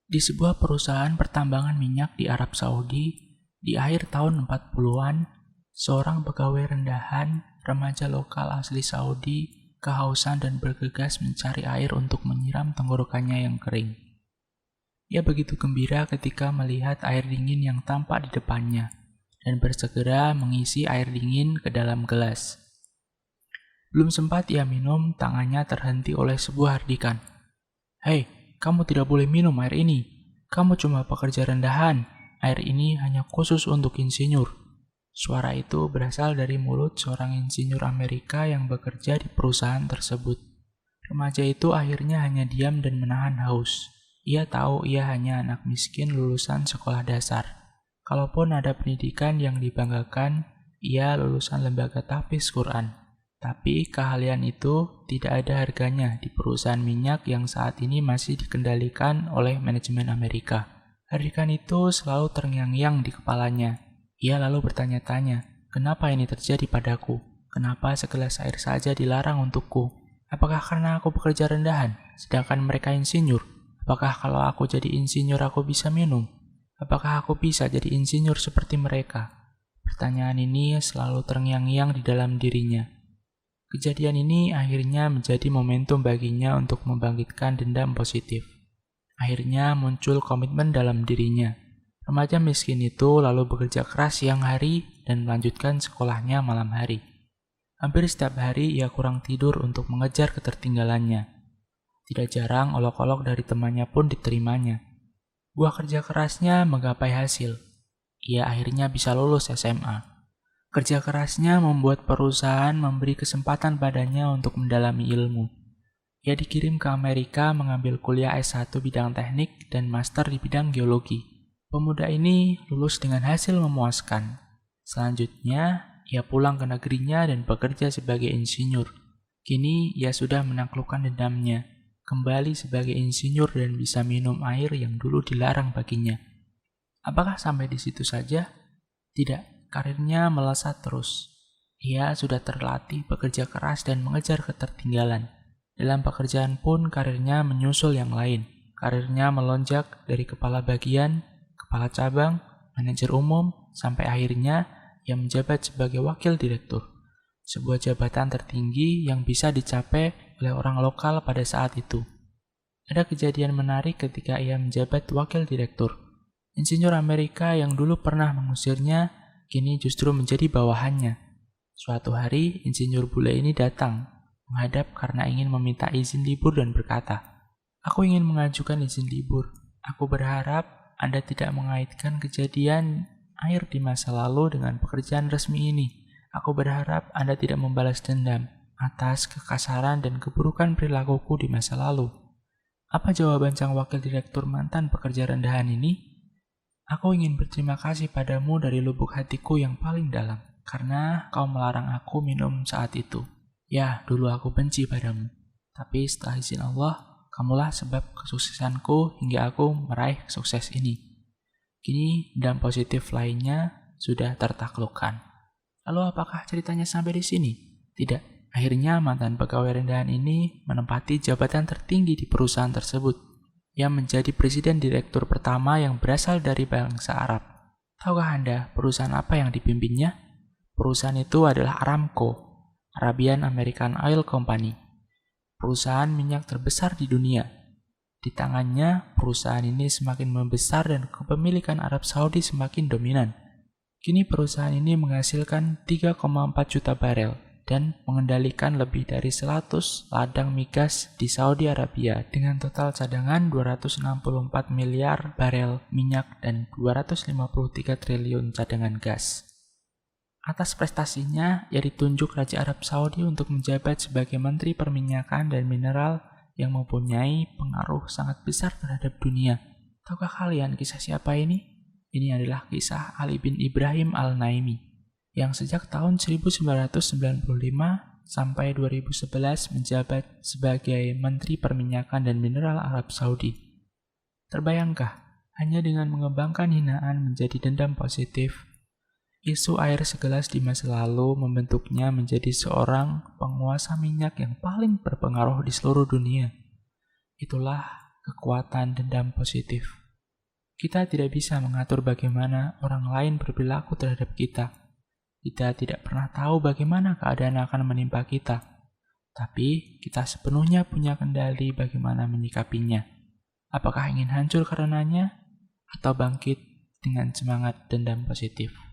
Di sebuah perusahaan pertambangan minyak di Arab Saudi, di akhir tahun 40-an, seorang pegawai rendahan, remaja lokal asli Saudi, kehausan dan bergegas mencari air untuk menyiram tenggorokannya yang kering. Ia begitu gembira ketika melihat air dingin yang tampak di depannya, dan bersegera mengisi air dingin ke dalam gelas. Belum sempat ia minum, tangannya terhenti oleh sebuah hardikan. "Hei, kamu tidak boleh minum air ini. Kamu cuma pekerja rendahan. Air ini hanya khusus untuk insinyur." Suara itu berasal dari mulut seorang insinyur Amerika yang bekerja di perusahaan tersebut. Remaja itu akhirnya hanya diam dan menahan haus. Ia tahu ia hanya anak miskin lulusan sekolah dasar. Kalaupun ada pendidikan yang dibanggakan, ia lulusan lembaga tahfiz Quran. Tapi keahlian itu tidak ada harganya di perusahaan minyak yang saat ini masih dikendalikan oleh manajemen Amerika. Hardikan itu selalu terngiang-ngiang di kepalanya. Ia lalu bertanya-tanya, kenapa ini terjadi padaku? Kenapa segelas air saja dilarang untukku? Apakah karena aku bekerja rendahan, sedangkan mereka insinyur? Apakah kalau aku jadi insinyur aku bisa minum? Apakah aku bisa jadi insinyur seperti mereka? Pertanyaan ini selalu terngiang-ngiang di dalam dirinya. Kejadian ini akhirnya menjadi momentum baginya untuk membangkitkan dendam positif. Akhirnya muncul komitmen dalam dirinya. Remaja miskin itu lalu bekerja keras siang hari dan melanjutkan sekolahnya malam hari. Hampir setiap hari ia kurang tidur untuk mengejar ketertinggalannya. Tidak jarang olok-olok dari temannya pun diterimanya. Buah kerja kerasnya menggapai hasil. Ia akhirnya bisa lulus SMA. Kerja kerasnya membuat perusahaan memberi kesempatan padanya untuk mendalami ilmu. Ia dikirim ke Amerika mengambil kuliah S1 bidang teknik dan master di bidang geologi. Pemuda ini lulus dengan hasil memuaskan. Selanjutnya, ia pulang ke negerinya dan bekerja sebagai insinyur. Kini, ia sudah menaklukkan dendamnya, kembali sebagai insinyur dan bisa minum air yang dulu dilarang baginya. Apakah sampai di situ saja? Tidak. Karirnya melesat terus. Ia sudah terlatih bekerja keras dan mengejar ketertinggalan. Dalam pekerjaan pun karirnya menyusul yang lain. Karirnya melonjak dari kepala bagian, kepala cabang, manajer umum, sampai akhirnya ia menjabat sebagai wakil direktur. Sebuah jabatan tertinggi yang bisa dicapai oleh orang lokal pada saat itu. Ada kejadian menarik ketika ia menjabat wakil direktur. Insinyur Amerika yang dulu pernah mengusirnya kini justru menjadi bawahannya. Suatu hari, insinyur bule ini datang, menghadap karena ingin meminta izin libur dan berkata, "Aku ingin mengajukan izin libur. Aku berharap Anda tidak mengaitkan kejadian air di masa lalu dengan pekerjaan resmi ini. Aku berharap Anda tidak membalas dendam atas kekasaran dan keburukan perilakuku di masa lalu." Apa jawaban sang wakil direktur mantan pekerja rendahan ini? "Aku ingin berterima kasih padamu dari lubuk hatiku yang paling dalam, karena kau melarang aku minum saat itu. Ya, dulu aku benci padamu. Tapi setelah izin Allah, kamulah sebab kesuksesanku hingga aku meraih sukses ini." Kini, dendam positif lainnya sudah tertaklukkan. Lalu apakah ceritanya sampai di sini? Tidak. Akhirnya mantan pegawai rendahan ini menempati jabatan tertinggi di perusahaan tersebut. Ia menjadi presiden direktur pertama yang berasal dari bangsa Arab. Tahukah Anda perusahaan apa yang dipimpinnya? Perusahaan itu adalah Aramco, Arabian American Oil Company, perusahaan minyak terbesar di dunia. Di tangannya, perusahaan ini semakin membesar dan kepemilikan Arab Saudi semakin dominan. Kini perusahaan ini menghasilkan 3,4 juta barel dan mengendalikan lebih dari 100 ladang migas di Saudi Arabia dengan total cadangan 264 miliar barel minyak dan 253 triliun cadangan gas. Atas prestasinya, ia ditunjuk Raja Arab Saudi untuk menjabat sebagai Menteri Perminyakan dan Mineral yang mempunyai pengaruh sangat besar terhadap dunia. Tahukah kalian kisah siapa ini? Ini adalah kisah Ali bin Ibrahim Al-Naimi, yang sejak tahun 1995 sampai 2011 menjabat sebagai Menteri Perminyakan dan Mineral Arab Saudi. Terbayangkah, hanya dengan mengembangkan hinaan menjadi dendam positif, isu air segelas di masa lalu membentuknya menjadi seorang penguasa minyak yang paling berpengaruh di seluruh dunia. Itulah kekuatan dendam positif. Kita tidak bisa mengatur bagaimana orang lain berperilaku terhadap kita. Kita tidak pernah tahu bagaimana keadaan akan menimpa kita. Tapi kita sepenuhnya punya kendali bagaimana menyikapinya. Apakah ingin hancur karenanya, atau bangkit dengan semangat dendam positif?